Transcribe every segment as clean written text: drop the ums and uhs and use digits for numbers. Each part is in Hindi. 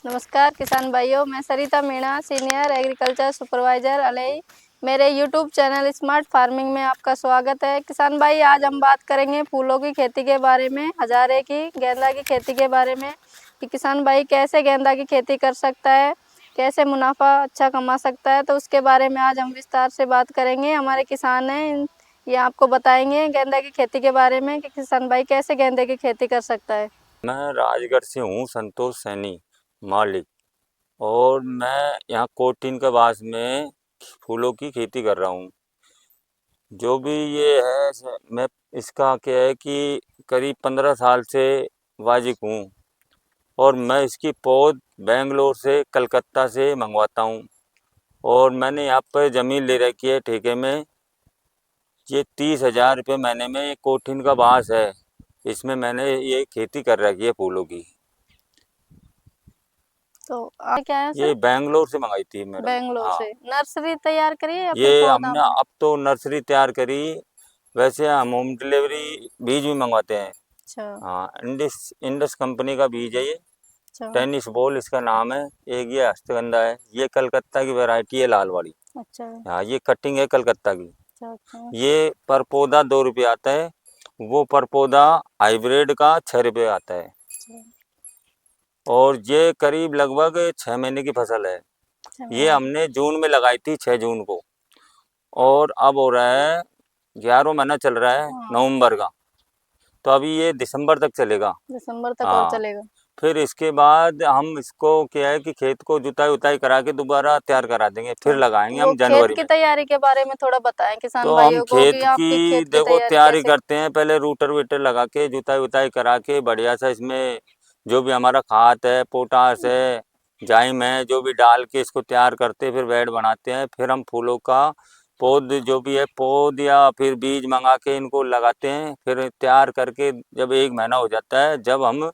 नमस्कार किसान भाइयों, मैं सरिता मीणा, सीनियर एग्रीकल्चर सुपरवाइजर अलई। मेरे यूट्यूब चैनल स्मार्ट फार्मिंग में आपका स्वागत है। किसान भाई, आज हम बात करेंगे फूलों की खेती के बारे में, हजारे की गेंदा की खेती के बारे में कि किसान भाई कैसे गेंदा की खेती कर सकता है, कैसे मुनाफा अच्छा कमा सकता है। तो उसके बारे में आज हम विस्तार से बात करेंगे। हमारे किसान हैं, ये आपको बताएंगे गेंदा की खेती के बारे में कि किसान भाई कैसे गेंदे की खेती कर सकता है। मैं राजगढ़ से हूँ, संतोष सैनी मालिक। और मैं यहाँ कोटीन के पास में फूलों की खेती कर रहा हूँ। जो भी ये है मैं इसका क्या है कि करीब 15 साल से वाजिब हूँ। और मैं इसकी पौध बेंगलोर से, कलकत्ता से मंगवाता हूँ। और मैंने यहाँ पर ज़मीन ले रखी है ठेके में। ये 30,000 रुपये महीने में ये कोठीन का बांस है, इसमें मैंने ये खेती कर रखी है फूलों की। तो आप क्या है सर? ये बेंगलोर से मंगाई थी मैडम। बेंगलोर हाँ, से नर्सरी तैयार करी है या फिर ये पौधा हमने आपने? अब तो नर्सरी तैयार करी। वैसे हम होम डिलीवरी बीज भी मंगवाते हैं। अच्छा हाँ, इंडस इंडस कंपनी का बीज है ये। अच्छा टेनिस बॉल इसका नाम है। एक ये हस्तगंधा है, ये कलकत्ता की वैरायटी है, लाल वाली। अच्छा हाँ, ये कटिंग है कलकत्ता की। अच्छा अच्छा ये पर पौधा 2 रुपये आता है। वो पर पौधा हाइब्रिड का 6 रुपये आता है। अच्छा और ये करीब लगभग 6 महीने की फसल है। अच्छा ये मैंने हमने जून में लगाई थी, 6 जून को। और अब हो रहा है 11वां महीना चल रहा है, हाँ नवंबर का। तो अभी ये दिसंबर तक चलेगा। दिसंबर तक और हाँ, चलेगा। फिर इसके बाद हम इसको क्या है कि खेत को जुताई उताई करा के दोबारा तैयार करा देंगे, फिर अच्छा, लगाएंगे वो हम खेत जनवरी की में। तैयारी के बारे में थोड़ा बताएं किसान तो हम भाइयों को खेत कि आपकी की खेत की देखो तैयारी तैयारी कैसे। करते हैं, पहले रूटर वीटर लगा के जुताई उताई करा के बढ़िया सा इसमें जो भी हमारा खाद है, पोटास है, जाइम है, जो भी डाल के इसको तैयार करते हैं, फिर बेड बनाते हैं। फिर हम फूलों का पौध जो भी है, पौध या फिर बीज मंगा के इनको लगाते हैं। फिर तैयार करके जब 1 महीना हो जाता है, जब हम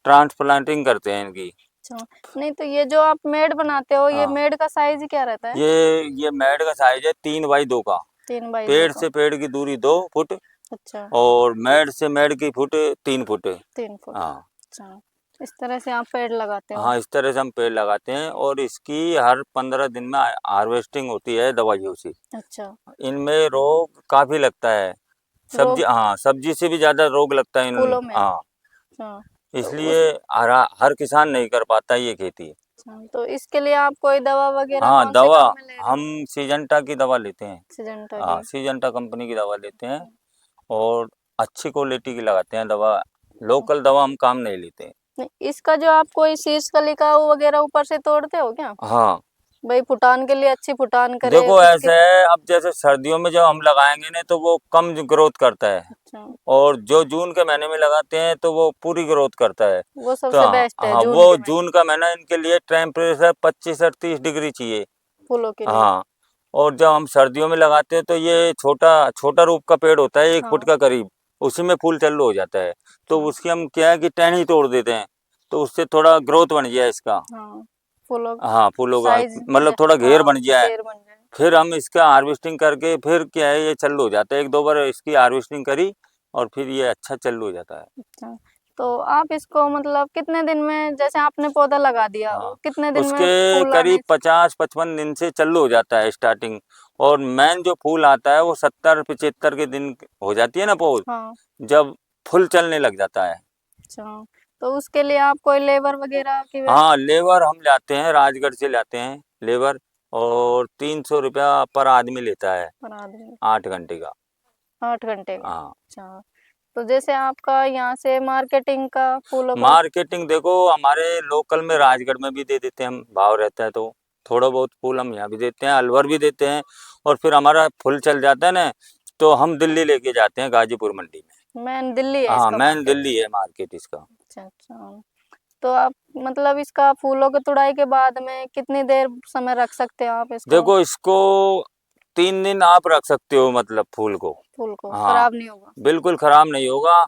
ट्रांसप्लांटिंग करते हैं इनकी। अच्छा, नहीं तो ये जो आप मेड बनाते हो, ये हाँ, मेड का साइज क्या रहता है? ये मैड का साइज है 3x2 का। 3x2 पेड़ का। से पेड़ की दूरी 2 फुट। अच्छा, और मेड से मेड की फुट 3 फुट। 3 फुट। हाँ। अच्छा, इस तरह से आप पेड़ लगाते हो। हाँ, इस तरह से हम पेड़ लगाते हैं। और इसकी हर 15 दिन में हार्वेस्टिंग होती है दवाइयों से। अच्छा, इनमें रोग काफ़ी लगता है। सब्जी, रोग हाँ, सब्जी से भी ज़्यादा रोग लगता है इन। फूलों में। हाँ, अच्छा, तो इसलिए उस हर किसान नहीं कर पाता ये खेती। अच्छा, तो इसके लिए आप कोई दवा वगैरह हाँ, कौन से दवा काम में ले रहे हम हो? सीजंटा की दवा लेते हैं। सिजेंटा हाँ, की। सीजंटा कंपनी की दवा लेते हैं। और अच्छी क्वालिटी की लगाते हैं दवा। लोकल दवा हम काम नहीं लेते। नहीं, इसका जो आप कोई शीर्ष कलिका वगैरह ऊपर से तोड़ते हो क्या? हाँ, भाई फुटान के लिए अच्छी फुटान करे देखो उसके। ऐसे है, अब जैसे सर्दियों में जब हम लगाएंगे ना तो वो कम ग्रोथ करता है। अच्छा, और जो जून के महीने में लगाते हैं तो वो पूरी ग्रोथ करता है। वो तो सबसे हाँ, बेस्ट है हाँ, जून वो के महीने जून का महीना इनके लिए टेम्परेचर 25 से 30 डिग्री चाहिए। फूलों के लिए। हाँ। और जब हम सर्दियों में लगाते हैं तो ये छोटा छोटा रूप का पेड़ होता है, 1 फुट हाँ का करीब। उसी में फूल चालू हो जाता है। तो हाँ उसकी हम क्या है कि टहनी तोड़ देते हैं। तो उससे थोड़ा ग्रोथ बन गया इसका। हाँ, फूलों हाँ, फूलों का साइज मतलब थोड़ा घेर हाँ बन गया है। घेर बन जाए। फिर हम इसका हार्वेस्टिंग करके फिर क्या है ये चालू हो जाता है। 1-2 बार इसकी हार्वेस्टिंग करी और फिर ये अच्छा चालू हो जाता है। अच्छा, तो आप इसको मतलब कितने दिन में, जैसे आपने पौधा लगा दिया, हाँ, वो कितने दिन में उसके फूल करीब आने? 50-55 दिन से चालू हो जाता है स्टार्टिंग। और मेन जो फूल आता है वो 70-75 के दिन हो जाती है ना पौध, हाँ। जब फुल चलने लग जाता है। अच्छा, तो उसके लिए आप कोई लेबर वगैरह की हाँ, लेबर हम लाते हैं, राजगढ़ से लाते हैं लेबर। और 300 रुपया पर आदमी लेता है, बना देंगे 8 घंटे का। 8 घंटे का। हाँ, अच्छा, तो जैसे आपका यहाँ से मार्केटिंग का फूलों का। मार्केटिंग देखो हमारे लोकल में राजगढ़ में भी दे देते हैं हम, भाव रहता है तो थोड़ा बहुत फूल हम यहाँ भी देते हैं, अलवर भी देते हैं। और फिर हमारा फूल चल जाता है ना, तो हम दिल्ली लेके जाते हैं, गाजीपुर मंडी में। मेन दिल्ली है हाँ, इसका मेन मार्केट। दिल्ली है मार्केट इसका। अच्छा अच्छा, तो आप मतलब इसका फूलों की तुड़ाई के बाद में कितनी देर समय रख सकते हो आप इसको? देखो इसको 3 दिन आप रख सकते हो, मतलब फूल को। फूल को हाँ, खराब नहीं होगा? बिल्कुल खराब नहीं होगा।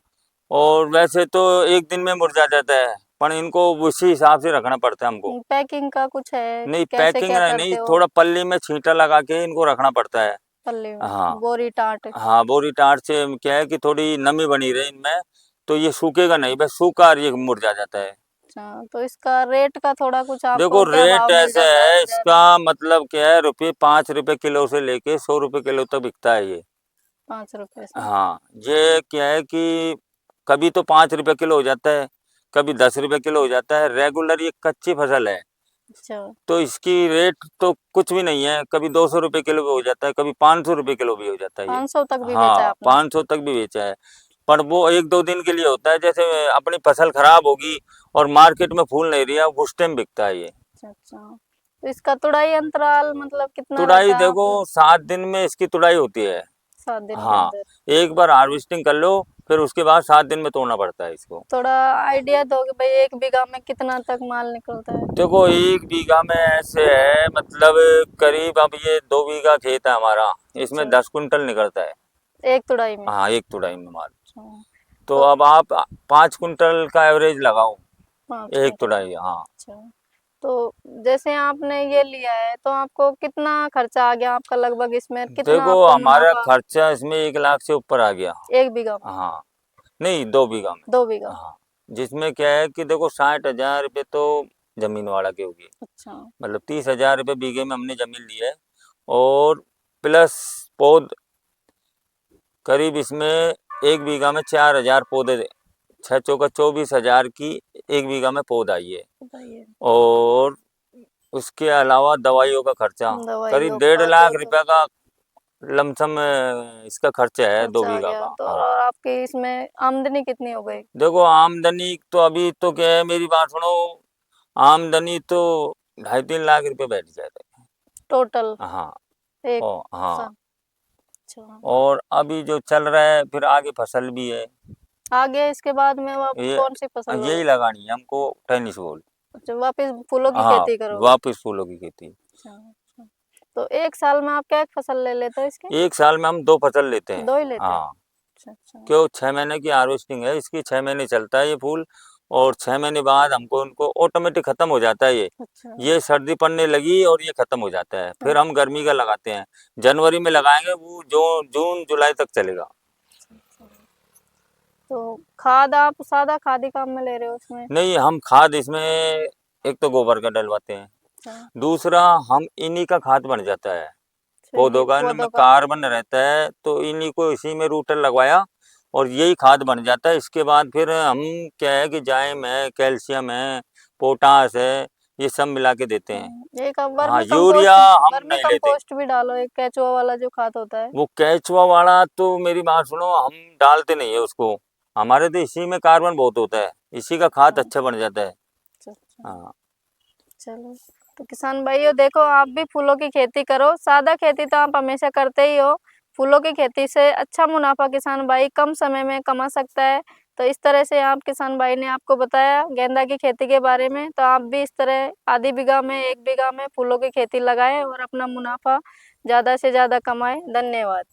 और वैसे तो 1 दिन में मुरझा जाता है, पर इनको उसी हिसाब से रखना पड़ता है हमको। पैकिंग का कुछ है? नहीं, कैसे पैकिंग क्या नहीं, करते हो? थोड़ा पल्ली में छींटा लगा के इनको रखना पड़ता है। पल्ली में हाँ, बोरी टाट। हाँ, बोरी टाट से क्या है कि थोड़ी नमी बनी रहे इनमें। तो ये सूखेगा नहीं, बस सूखा और ये मुरझा जाता है। अच्छा, तो इसका रेट का थोड़ा कुछ देखो आपको क्या रेट भाव मिल ऐसे जाता है है, बाजार में? इसका मतलब क्या है, रुपये 5 रुपये किलो से लेके 100 रुपये किलो तक बिकता है ये। 5 रुपए से। हाँ, ये क्या है कि कभी तो 5 रुपये किलो हो जाता है, कभी 10 रुपये किलो हो जाता है। रेगुलर ये कच्ची फसल है, अच्छा, तो इसकी रेट तो कुछ भी नहीं है। कभी 200 रुपये किलो भी हो जाता है, कभी 500 रुपये किलो भी हो जाता है ये। 500 तक भी बेचा है हाँ, आपने? 500 तक भी बेचा है, पर वो 1-2 दिन के लिए होता है। जैसे अपनी फसल खराब होगी और मार्केट में फूल नहीं रही है, उस टाइम बिकता है ये। अच्छा, अच्छा। तो इसका तुड़ाई अंतराल मतलब कितना तुड़ाई रहता है देखो, आप? 7 दिन में इसकी तुड़ाई होती है। 7 दिन के हाँ, अंदर? एक बार हार्वेस्टिंग कर लो, फिर उसके बाद 7 दिन में तोड़ना पड़ता है इसको। थोड़ा आइडिया दोगे भाई, 1 बीघा में कितना तक माल निकलता है? देखो 1 बीघा में ऐसे है, मतलब करीब, अब ये 2 बीघा खेत है हमारा, इसमें अच्छा, 10 कुंटल निकलता है। एक तुड़ाई में? हाँ, एक तुड़ाई में माल। अच्छा, तो तो अब आप 5 कुंटल का एवरेज लगाओ, 5 एक कुंटल। तुड़ाई। हाँ, अच्छा, तो जैसे आपने ये लिया है तो आपको कितना खर्चा आ गया आपका लगभग इसमें, कितना देखो आपको हमारा मुनाफा? खर्चा इसमें 1 लाख से ऊपर आ गया। 1 बीघा में? हाँ, नहीं, 2 बीघा में। 2 बीघा में? हाँ, जिसमें क्या है कि देखो 60,000 रुपये तो जमीन वाला के होगी, अच्छा, मतलब 30,000 रुपये बीघे में हमने जमीन ली है। और प्लस पौध, करीब इसमें 1 बीघा में 4,000 पौधे, 6 चौका 24,000 की 1 बीघा में पौध आई है। बताइए। और उसके अलावा दवाइयों का खर्चा, करीब दवाइयों डेढ़ का लाख तो रुपए का लमसम इसका खर्चा है, दो खर्चा आ बीघा गया, का। तो हाँ, और आपकी इसमें आमदनी कितनी हो गई? देखो आमदनी तो अभी तो क्या है, मेरी बात सुनो, आमदनी तो 2.5-3 लाख रुपए बैठ जाते टोटल हैं। हाँ, एक ओ हाँ, सा? अच्छा, और अभी जो चल रहा है, फिर आगे फसल भी है। आगे इसके बाद में आप ये कौन सी फसल यही लगाओ? लगानी है हमको, टेनिस बॉल। अच्छा, वापिस फूलों की हाँ, खेती करोगे? वापिस फूलों की खेती। अच्छा, अच्छा। तो एक साल में आप क्या फसल ले लेते हो इसके? 1 साल में हम 2 फसल लेते हैं। 2 ही लेते हो? हाँ, अच्छा, अच्छा। क्यों, 6 महीने की हार्वेस्टिंग है इसकी, 6 महीने चलता है ये फूल। और 6 महीने बाद हमको उनको ऑटोमेटिक खत्म हो जाता है ये। अच्छा, ये सर्दी पड़ने लगी और ये खत्म हो जाता है, फिर हम अच्छा, गर्मी का लगाते हैं। जनवरी में लगाएंगे, वो जो जून जुलाई तक चलेगा। अच्छा। तो खाद आप सादा खाद ही काम में ले रहे हो उसमें? नहीं, हम खाद इसमें एक तो गोबर का डलवाते हैं, अच्छा, दूसरा हम इन्हीं का खाद बन जाता है फिर ये पौधों का, इनमें पौधों का? कार्बन रहता है, तो इन्हीं को इसी में रूटर लगवाया और यही खाद बन जाता है। इसके बाद फिर हम क्या है कि जाइम है, कैल्शियम है, पोटास है, ये सब मिला के देते हैं। एक आप हाँ, वर्मी यूरिया कंपोस्ट, हम वर्मी नहीं लेते। कंपोस्ट भी डालो, एक केचुआ वाला जो खाद होता है। वो केचुआ वाला तो मेरी बात सुनो, हम डालते नहीं है उसको। हमारे तो इसी में कार्बन बहुत होता है, इसी का खाद अच्छा, अच्छा बन जाता है। अच्छा, अच्छा। हाँ, चलो, तो किसान भाइयों देखो, आप भी फूलों की खेती करो। सादा खेती तो आप हमेशा करते ही हो, फूलों की खेती से अच्छा मुनाफा किसान भाई कम समय में कमा सकता है। तो इस तरह से आप किसान भाई ने आपको बताया गेंदा की खेती के बारे में, तो आप भी इस तरह आधी बीघा में 1 बीघा में फूलों की खेती लगाएं और अपना मुनाफा ज़्यादा से ज़्यादा कमाएं। धन्यवाद।